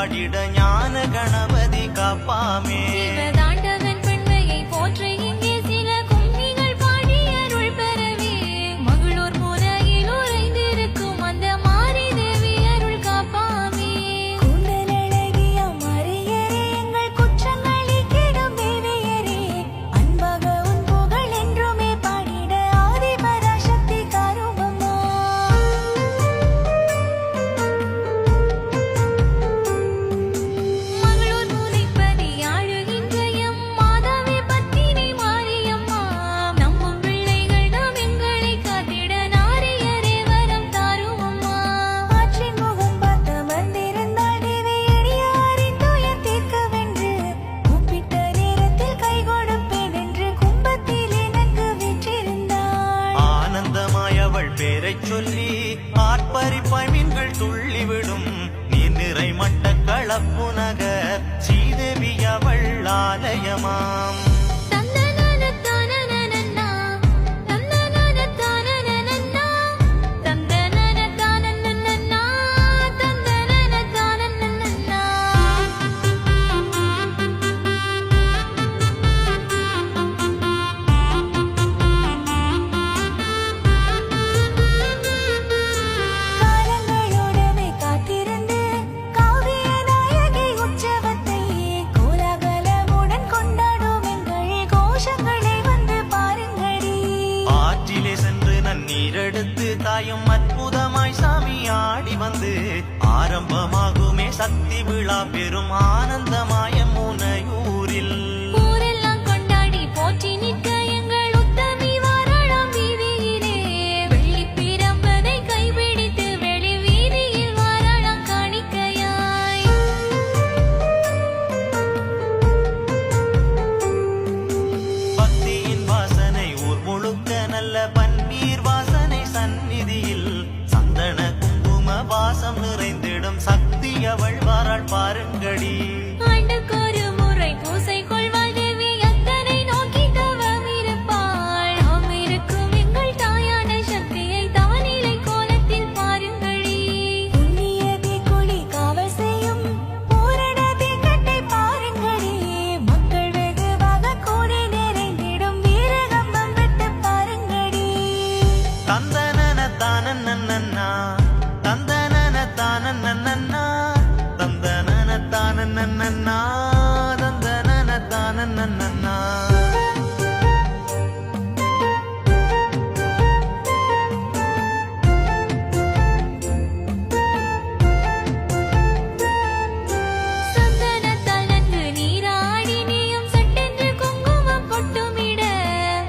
பாடிட ஞான கணபதி காப்பாமே. சிவதாண்டவன் பெண்மையை போற்றி இங்கே சில கும்மிகள் பாடி அருள் பெறவே மகளூர் முறையில் உறைந்திருக்கும் அந்த மாரி தேவி அருள் காப்பாமே. கூந்தலழகிய மரியரே எங்கள் குற்றங்களை கெடும் தேவியரே அன்பாக உன் புகழ் என்றுமே பாடிட ஆதி பராசக்தி காருமம்மா. மகளூர் முனைப்பதி ஆளுகின்ற எம் மாதாவே பத்தினி மாரியம்மா நம்மும் பிள்ளைகள் நாம் எங்களை காத்திட நாரியரே வரம் தாரும் அம்மா. ஆற்றின் முகம் பார்த்த மந்திருந்தாள் தேவி அடியாரின் துயர் தீர்க்கவென்று கூப்பிட்ட நேரத்தில் கை கொடுப்பேன் என்று கும்பத்திலே நன்கு வீற்றிருந்தாள். ஆனந்தமாய் அவள் பேரைச் சொல்லி ஆர்ப்பரிப்பாய் மீன்கள் துள்ளிவிடும் நீர் நிறை மட்ட களப்பு நகர் ஸ்ரீதேவி அவள் ஆலயமாம். தந்தனன தானனனன்னா தந்தனன தானனனன்னா தந்தனன தானனனன்னா தந்தனன தானனனன்னா. காலங்களோடவே காத்திருந்து காவிய நாயகி உற்சவத்தை கோலாகலமுடன் கொண்டாடும் எங்கள் கோஷங்களை வந்து பாருங்கடி. ஆற்றிலே சென்று நன்னீரெடுத்து தாயும் அற்புதமாய் சாமி ஆடி வந்து ஆரம்பமாகுமே சக்தி விழா பெரும் ஆனந்தமாய முனையூரில். ஊரெல்லாம் கொண்டாடி போற்றி நிற்க எங்கள் உத்தமி வாராளாம் வீதியிலே வெள்ளிப் பிரம்பதை கைப்பிடித்து வெளி வீதியில் வாராளாம் காணிக்கையாய். பக்தியின் வாசனை ஊர் முழுக்க நல்ல பன்னீர் வாசனை சந்நிதியில் சந்தன குங்கும வாசம் நிறைந்திடும் சக்தி அவள் வாராள் பாருங்கடி. ஆண்டுக்கொரு முறை பூசை கொள்வாள் தேவி அத்தனை நோக்கி தவம் இருப்பாள். நாம் இருக்கும் எங்கள் தாயான சக்தியை தானிலை கோலத்தில் பாருங்களே. புண்ணியதி குழி காவல் செய்யும் பூரணதி கட்டை பாருங்கடி. மக்கள் வெகுவாக கூடி நிறைந்திடும் வீரகம்பம் விட்டு பாருங்கடி. தந்தனன தானன்னன்னா தந்தனன தானன்னன்னா தந்தனன தானன்னன்னா தந்தனன தானன்னன்னா. சந்தனத்தால் நன்கு நீராடி நீயும் சட்டென்று குங்குமம் பொட்டுமிட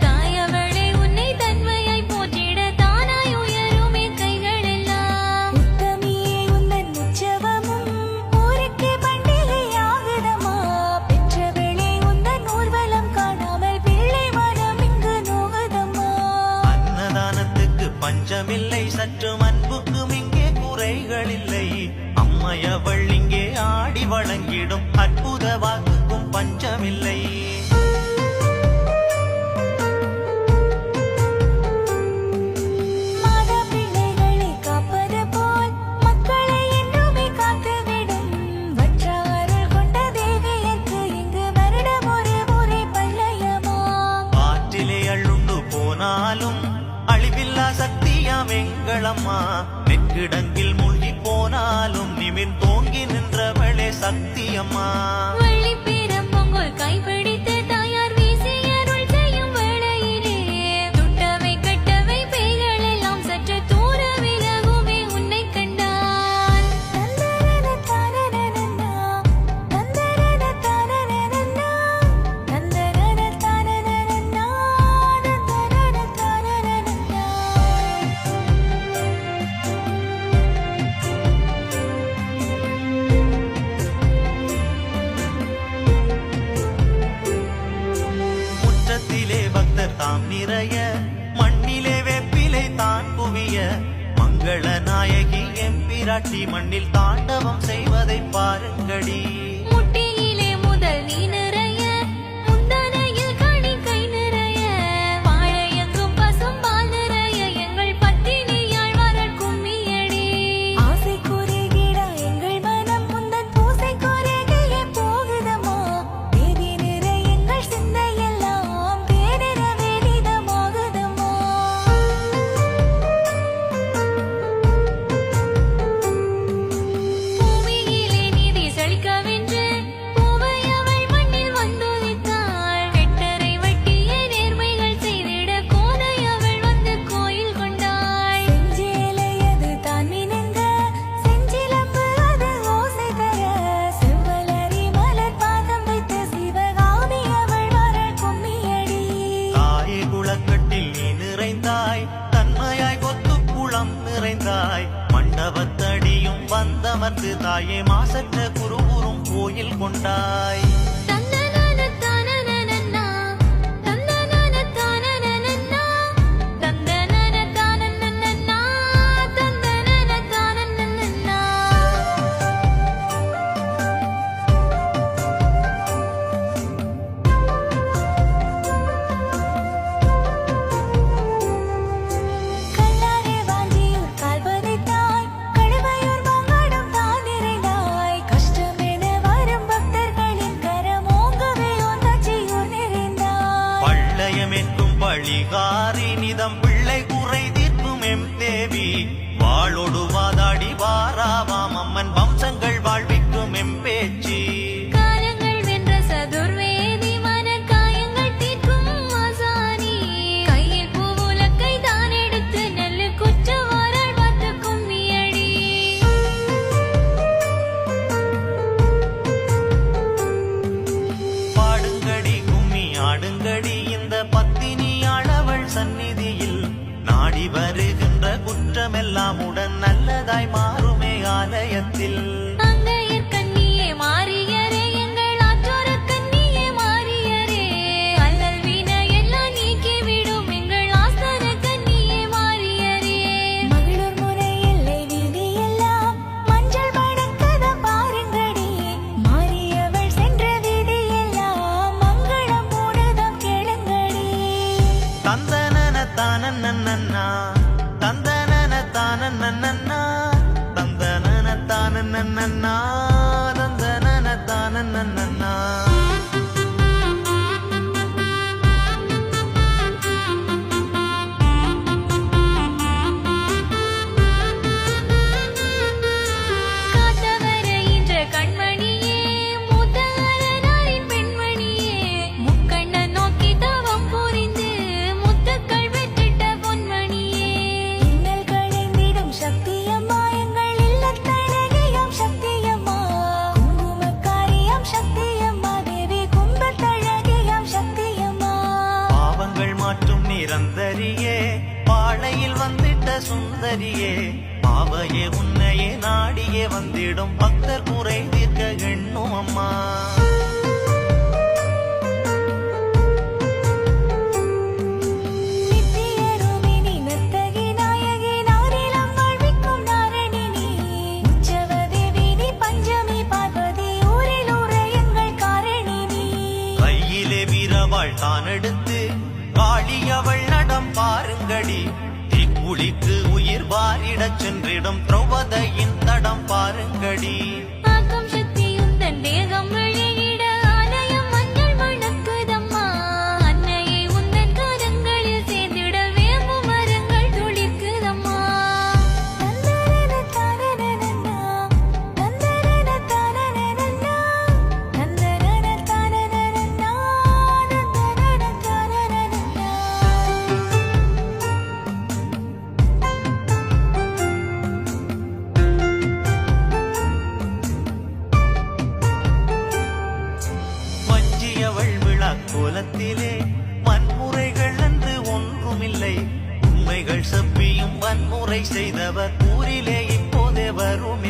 தாயவளே உன்னை தன்மையாய் போற்றிட தானாய் உயருமே கைகளெல்லாம். உத்தமியே உந்தன் உற்சவமும் ஊருக்கே பண்டிகையாகுதம்மா. பெற்றவளே உந்தன் ஊர்வலம் காணாமல் பிள்ளை மனம் இங்கு நோகுதம்மா. அன்னதானத்துக்கு பஞ்சமில்லை சற்றும் அன்புக்கும் இங்கே குறைகளில்லை. அம்மையவள் இங்கே ஆடி வழங்கிடும் அற்புத வாக்குக்கும் பஞ்சமில்லை. மாதா பிள்ளைகளை காப்பது போல் மக்களை என்றுமே காத்துவிடும் வற்றாரல் கொண்ட தேவியர்க்கு இங்கு வருடம் ஒரு முறை பள்ளையமாம். ஆற்றிலே அள்ளுண்டு போனாலும் அழிவில்லா சக்தியாம் எங்களம்மா. நெற்கிடங்கில் மூழ்கி போனாலும் நிமிர் தோங்கி நின்றவளே சக்தியம்மா. வள்ளிப் பிரம்பொங்கல் கைப்பிடித்து தாயார் வீசி அருள் செய்யும் வேளையிலே துட்டவை கட்டவை பேய்களெல்லாம் சற்று தூர விலகுமே உன்னை கண்டால். தந்தரன தானனனன்னா தந்தரன தானனனன்னா தந்தரன தானனனன்னா தந்தரன தானனனன்னா. முற்றத்திலே பக்தர் தாம் நிறைய மண்ணிலே வேப்பிலை தான் குவிய மங்கள நாயகி எம்பிராட்டி மண்ணில் தாண்டவம் செய்வதை பாருங்கடி. முட்டியிலே முதல் நீ நிறைய முந்தனையில் கனி கை நிறைய வாழையங்கும் பசும்பால் நிறைய எங்கள் பத்தினியாள் வரல் கும்மியடி. ஆசை குறுகிட எங்கள் மனம் முந்தன் பூசை தாயே மாசற்ற குருவுறும் கோயில் கொண்டாய். தந்தனன தானனனன்னா தந்தனன தானனனன்னா தந்தனன தானனனன்னா தந்தனன தானனனன்னா கல்லாரே வாஞ்சியூர் கால் பதித்தாய் கழுவையூர் மாங்காடும் தான் நிறைந்தாய் கஷ்டமென வரும் பக்தர்களின் கரமோங்கவே ஒன்றாட்சியூர் நிறைந்தாய் பள்ளயமென்றும் பழிகாரி நிதம் பிள்ளை குறை தீர்க்கும் எம் தேவி வாளொடு வாதாடி வாராவாம் அம்மன் வம்சங்கள் வாழ்விக்கும் எம் பேச்சி. காலங்கள் வென்ற சதுர்வேதி மனக்காயங்கள் தீர்க்கும் ஆசானி கையில் பூவுலக்கை தான் எடுத்து நல்ல குற்றவாரால் பார்த்து கும்மியடி. பாடுங்கடி கும்மி ஆடுங்கடி இந்த பத்தினியாளவள் சந்நிதியில் நாடி வருகின்ற குற்றமெல்லாம் உடன் நல்லதாய் மாறுமே ஆலயத்தில். அங்கையர் கண்ணியே மாறியரே எங்கள் ஆற்றோர கண்ணியே மாறியரே அல்லல் வினையெல்லாம் நீக்கிவிடும் எங்கள் ஆஸ்தான கண்ணியே மாறியரே. மகளூர் முறை எல்லை வீதி எல்லாம் மஞ்சள் மணக்கதம் பாருங்கடி மாரியவள் சென்ற வீதி எல்லாம் மங்களம் மூடுதம் கேளுங்கடி. தந்தனன தானன்னன்னா தந்தனன தானன்னன்னா தந்தனன தானன்னன்னா தந்தனன தானன்னன்னா. காத்தவர இன்ற கண்மணியே மூத்த அரணாரின் பெண்மணியே முக்கண்ணன் நோக்கி தவம் புரிந்து முத்துக்கள் வெற்றிட்ட பொன்மணியே. இன்னல் களைந்திடும் சக்தியம்மா எங்கள் இல்லத்தழகியாம் சக்தியம்மா குங்குமக்காரியாம் சக்தியம்மா தேவி கும்பத்தழகியாம் சக்தியம்மா. பாவங்கள் மாற்றும் நிரந்தரியே பாளையில் வந்திட்ட சுந்தரியே பாவையே உன்னையே நாடியே வந்திடும் பக்தர் குறை தீர்க்க எண்ணும் அம்மா. நித்திய ரூபிணி நர்த்தகி நாயகி நாரிலம் வாழ்விக்கும் நாரணினி உற்சவ தேவி நீ பஞ்சமி பார்வதி ஊரில் ஊர எங்கள் காரணினி. கையிலே வீரவாள் தான் எடுத்து காளியவள் நடம் பாருங்கடி தீக்குளித்து உயிர் வாரிடச் சென்றிடும் திரௌபதியின் தடம் பாருங்கடி. ஆக்கம் சக்தியும் தன் தேகம் வெளியிட ஆலயம் மஞ்சள் மணக்குதம்மா அன்னையை உந்தன் கரங்களில் சேர்ந்திட வேம்பு மரங்கள் துளிக்குதம்மா. தந்தரன தானனனன்னா தந்தரன தானனனன்னா தந்தரன தானனனன்னா தந்தரன தானனனன்னா. வஞ்சியவள் விழா கோலத்திலே வன்முறைகள் என்று ஒன்றுமில்லை உண்மைகள் செப்பியும் வன்முறை செய்தவர் ஊரிலே இப்போதே வருமே.